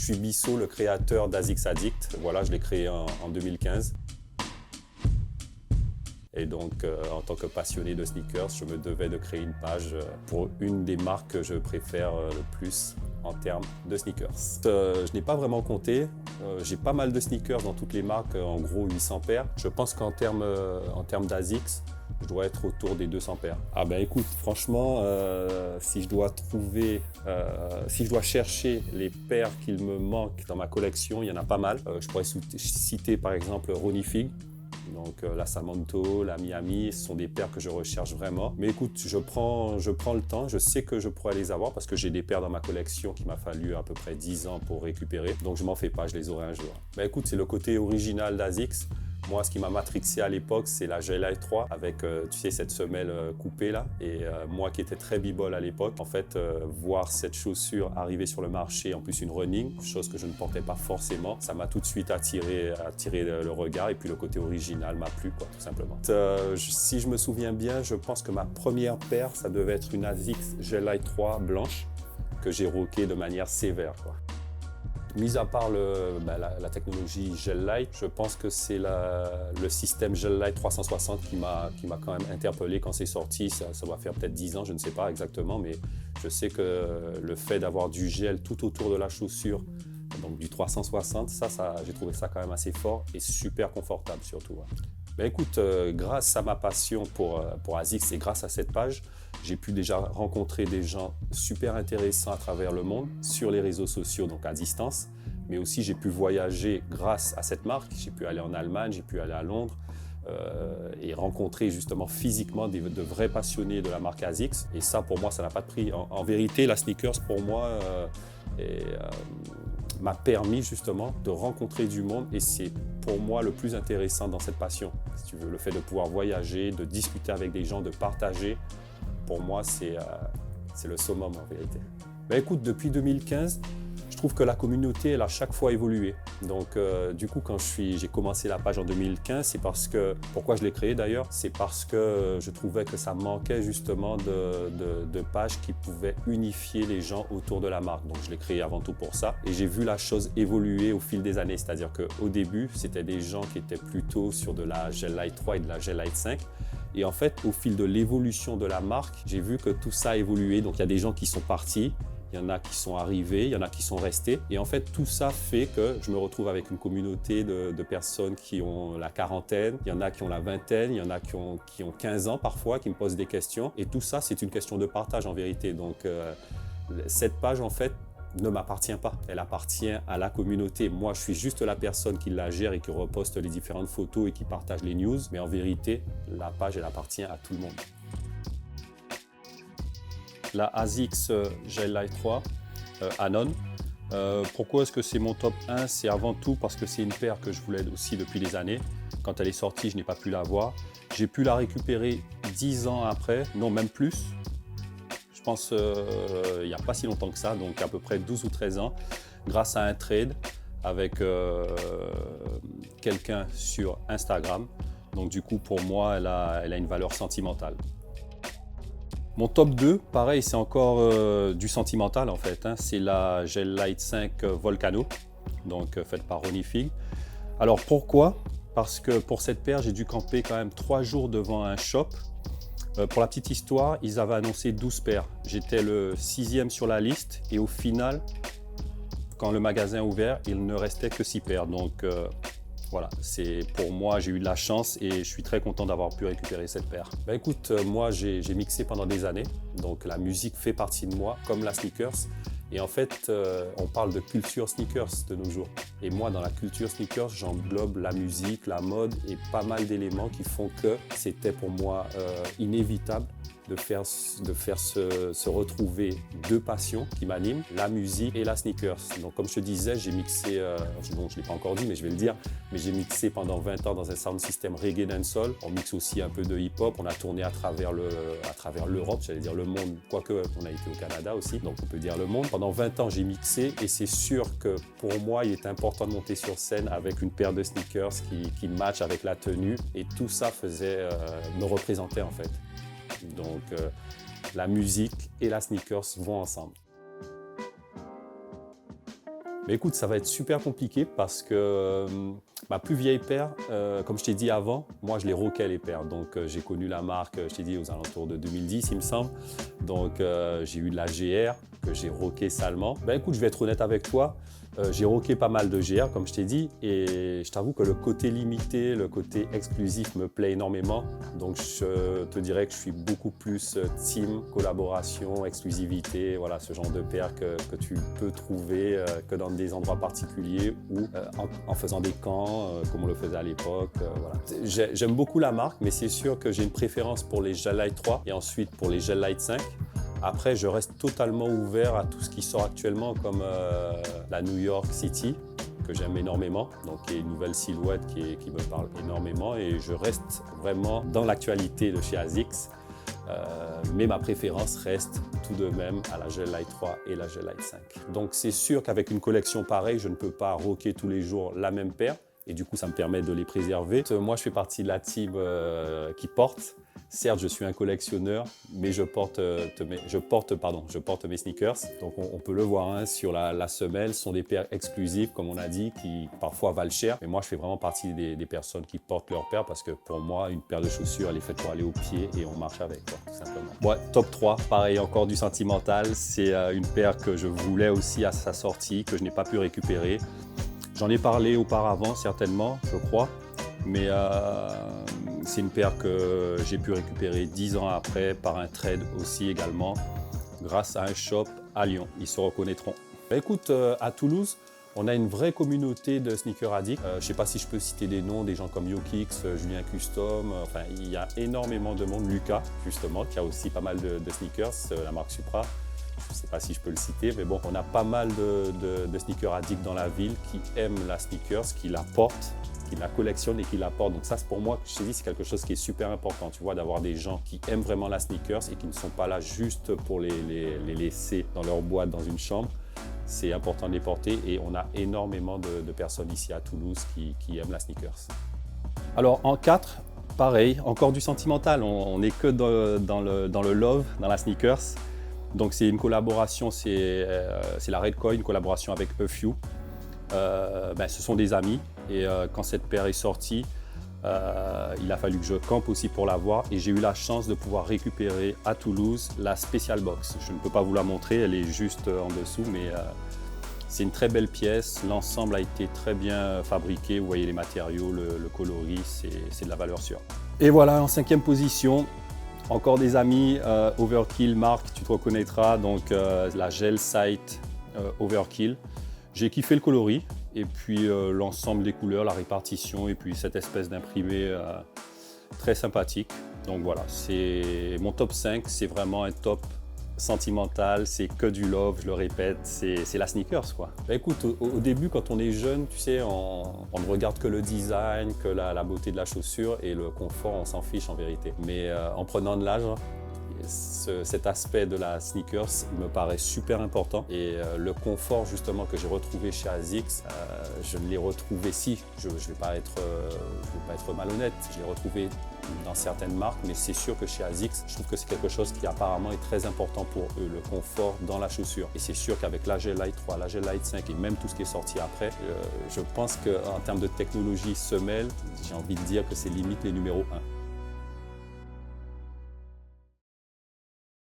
suis Bissot, le créateur d'Asics Addict. Voilà, je l'ai créé en 2015. Et donc, en tant que passionné de sneakers, je me devais de créer une page pour une des marques que je préfère le plus en termes de sneakers. Je n'ai pas vraiment compté. J'ai pas mal de sneakers dans toutes les marques, en gros 800 paires. Je pense qu'en termes d'Asics, je dois être autour des 200 paires. Ah ben écoute, franchement, si je dois chercher les paires qu'il me manque dans ma collection, il y en a pas mal. Je pourrais citer par exemple Ronnie Fieg. Donc la Samantha, la Miami, ce sont des paires que je recherche vraiment. Mais écoute, je prends le temps, je sais que je pourrais les avoir parce que j'ai des paires dans ma collection qu'il m'a fallu à peu près 10 ans pour récupérer. Donc je m'en fais pas, je les aurai un jour. Mais écoute, c'est le côté original d'Asics. Moi, ce qui m'a matrixé à l'époque, c'est la J-Lite 3 avec, tu sais, cette semelle coupée là. Et moi qui étais très b-ball à l'époque, en fait, voir cette chaussure arriver sur le marché, en plus une running, chose que je ne portais pas forcément, ça m'a tout de suite attiré le regard. Et puis le côté original m'a plu, quoi, tout simplement. Si je me souviens bien, je pense que ma première paire, ça devait être une Asics J-Lite 3 blanche que j'ai rockée de manière sévère, quoi. Mis à part la technologie Gel-Lyte, je pense que c'est le système Gel-Lyte 360 qui m'a quand même interpellé quand c'est sorti. Ça va faire peut-être 10 ans, je ne sais pas exactement, mais je sais que le fait d'avoir du gel tout autour de la chaussure, donc du 360, j'ai trouvé ça quand même assez fort et super confortable surtout. Ben écoute, grâce à ma passion pour Asics et grâce à cette page, j'ai pu déjà rencontrer des gens super intéressants à travers le monde, sur les réseaux sociaux, donc à distance. Mais aussi, j'ai pu voyager grâce à cette marque. J'ai pu aller en Allemagne, j'ai pu aller à Londres et rencontrer justement physiquement de vrais passionnés de la marque Asics. Et ça, pour moi, ça n'a pas de prix. En vérité, la sneakers, pour moi, m'a permis justement de rencontrer du monde et c'est pour moi le plus intéressant dans cette passion. Si tu veux, le fait de pouvoir voyager, de discuter avec des gens, de partager, pour moi c'est le summum en vérité. Ben écoute, depuis 2015, je trouve que la communauté elle a chaque fois évolué. Donc du coup quand j'ai commencé la page en 2015, c'est parce que, pourquoi je l'ai créée d'ailleurs, c'est parce que je trouvais que ça manquait justement de pages qui pouvaient unifier les gens autour de la marque. Donc je l'ai créée avant tout pour ça et j'ai vu la chose évoluer au fil des années. C'est-à-dire qu'au début, c'était des gens qui étaient plutôt sur de la J-Lite 3 et de la J-Lite 5. Et en fait, au fil de l'évolution de la marque, j'ai vu que tout ça a évolué. Donc il y a des gens qui sont partis, il y en a qui sont arrivés, il y en a qui sont restés. Et en fait, tout ça fait que je me retrouve avec une communauté de personnes qui ont la quarantaine, il y en a qui ont la vingtaine, il y en a qui ont 15 ans parfois, qui me posent des questions. Et tout ça, c'est une question de partage en vérité. Donc cette page, en fait, ne m'appartient pas. Elle appartient à la communauté. Moi, je suis juste la personne qui la gère et qui reposte les différentes photos et qui partage les news. Mais en vérité, la page, elle appartient à tout le monde. La Asics J-Lite 3 Anon. Pourquoi est-ce que c'est mon top 1? C'est avant tout parce que c'est une paire que je voulais aussi depuis des années. Quand elle est sortie, je n'ai pas pu la voir. J'ai pu la récupérer 10 ans après, non même plus. Je pense il n'y a pas si longtemps que ça, donc à peu près 12 ou 13 ans, grâce à un trade avec quelqu'un sur Instagram. Donc du coup, pour moi, elle a une valeur sentimentale. Mon top 2, pareil, c'est encore du sentimental en fait. C'est la J-Lite 5 Volcano, donc faite par Ronnie Fieg. Alors pourquoi? Parce que pour cette paire, j'ai dû camper quand même 3 jours devant un shop. Pour la petite histoire, ils avaient annoncé 12 paires. J'étais le 6e sur la liste et au final, quand le magasin a ouvert, il ne restait que 6 paires. Donc voilà, pour moi, j'ai eu de la chance et je suis très content d'avoir pu récupérer cette paire. Ben écoute, moi j'ai mixé pendant des années, donc la musique fait partie de moi, comme la sneakers. Et en fait, on parle de culture sneakers de nos jours. Et moi, dans la culture sneakers, j'englobe la musique, la mode et pas mal d'éléments qui font que c'était pour moi inévitable de faire se retrouver deux passions qui m'animent, la musique et la sneakers. Donc comme je te disais, j'ai mixé, bon, je ne l'ai pas encore dit mais je vais le dire, mais j'ai mixé pendant 20 ans dans un sound system reggae dancehall. On mixe aussi un peu de hip-hop, on a tourné à travers l'Europe, j'allais dire le monde, quoique on a été au Canada aussi, donc on peut dire le monde. Pendant 20 ans, j'ai mixé et c'est sûr que pour moi, il est important de monter sur scène avec une paire de sneakers qui match avec la tenue et tout ça me représentait en fait. Donc la musique et la sneakers vont ensemble. Mais écoute, ça va être super compliqué parce que ma plus vieille paire, comme je t'ai dit avant, moi je les roquais les paires. Donc j'ai connu la marque, je t'ai dit, aux alentours de 2010 il me semble. Donc j'ai eu de la GR que j'ai roqué salement. Ben écoute, je vais être honnête avec toi. J'ai roqué pas mal de GR, comme je t'ai dit, et je t'avoue que le côté limité, le côté exclusif me plaît énormément. Donc je te dirais que je suis beaucoup plus team, collaboration, exclusivité, voilà, ce genre de paire que tu peux trouver que dans des endroits particuliers ou en faisant des camps, comme on le faisait à l'époque. Voilà. J'aime beaucoup la marque, mais c'est sûr que j'ai une préférence pour les Gel Lyte 3 et ensuite pour les Gel Lyte 5. Après, je reste totalement ouvert à tout ce qui sort actuellement, comme la New York City, que j'aime énormément, donc qui est une nouvelle silhouette qui me parle énormément, et je reste vraiment dans l'actualité de chez ASICS, mais ma préférence reste tout de même à la Gel Lyte 3 et la Gel Lyte 5. Donc c'est sûr qu'avec une collection pareille, je ne peux pas rocker tous les jours la même paire, et du coup ça me permet de les préserver. Moi je fais partie de la team qui porte. Certes, je suis un collectionneur, mais je porte mes sneakers. Donc on peut le voir hein, sur la semelle, ce sont des paires exclusives, comme on a dit, qui parfois valent cher. Mais moi, je fais vraiment partie des personnes qui portent leurs paires parce que pour moi, une paire de chaussures, elle est faite pour aller au pied et on marche avec, quoi, tout simplement. Ouais, top 3, pareil, encore du sentimental. C'est une paire que je voulais aussi à sa sortie, que je n'ai pas pu récupérer. J'en ai parlé auparavant, certainement, je crois. Mais c'est une paire que j'ai pu récupérer 10 ans après par un trade aussi également grâce à un shop à Lyon. Ils se reconnaîtront. Écoute, à Toulouse, on a une vraie communauté de sneaker addicts. Je ne sais pas si je peux citer des noms, des gens comme YoKicks, Julien Custom. Enfin, il y a énormément de monde. Lucas, justement, qui a aussi pas mal de sneakers, la marque Supra. Je ne sais pas si je peux le citer, mais bon, on a pas mal de sneaker addicts dans la ville qui aiment la sneakers, qui la portent, qui la collectionnent et qui la portent. Donc ça, pour moi, je t'ai dit, c'est quelque chose qui est super important, tu vois, d'avoir des gens qui aiment vraiment la sneakers et qui ne sont pas là juste pour les laisser dans leur boîte, dans une chambre. C'est important de les porter et on a énormément de personnes ici à Toulouse qui aiment la sneakers. Alors en 4, pareil, encore du sentimental. On n'est que dans le love, dans la sneakers. Donc c'est une collaboration, c'est la Redcoin, une collaboration avec A Few. Ce sont des amis et quand cette paire est sortie, il a fallu que je campe aussi pour l'avoir et j'ai eu la chance de pouvoir récupérer à Toulouse la Special Box. Je ne peux pas vous la montrer, elle est juste en dessous, mais c'est une très belle pièce. L'ensemble a été très bien fabriqué, vous voyez les matériaux, le coloris, c'est de la valeur sûre. Et voilà, en 5e position, encore des amis, Overkill, Marc, tu te reconnaîtras, donc la Gel Sight Overkill. J'ai kiffé le coloris et puis l'ensemble des couleurs, la répartition et puis cette espèce d'imprimé très sympathique. Donc voilà, c'est mon top 5, c'est vraiment un top sentimental, c'est que du love, je le répète, c'est la sneakers quoi. Bah écoute, au début quand on est jeune, tu sais, on ne regarde que le design, que la beauté de la chaussure et le confort, on s'en fiche en vérité. Mais en prenant de l'âge, cet aspect de la sneakers me paraît super important et le confort justement que j'ai retrouvé chez ASICS, je ne l'ai retrouvé je ne vais pas être malhonnête, je l'ai retrouvé dans certaines marques, mais c'est sûr que chez ASICS, je trouve que c'est quelque chose qui apparemment est très important pour eux, le confort dans la chaussure. Et c'est sûr qu'avec la Gel Lyte 3, la Gel Lyte 5 et même tout ce qui est sorti après, je pense qu'en termes de technologie semelle, j'ai envie de dire que c'est limite les numéros 1.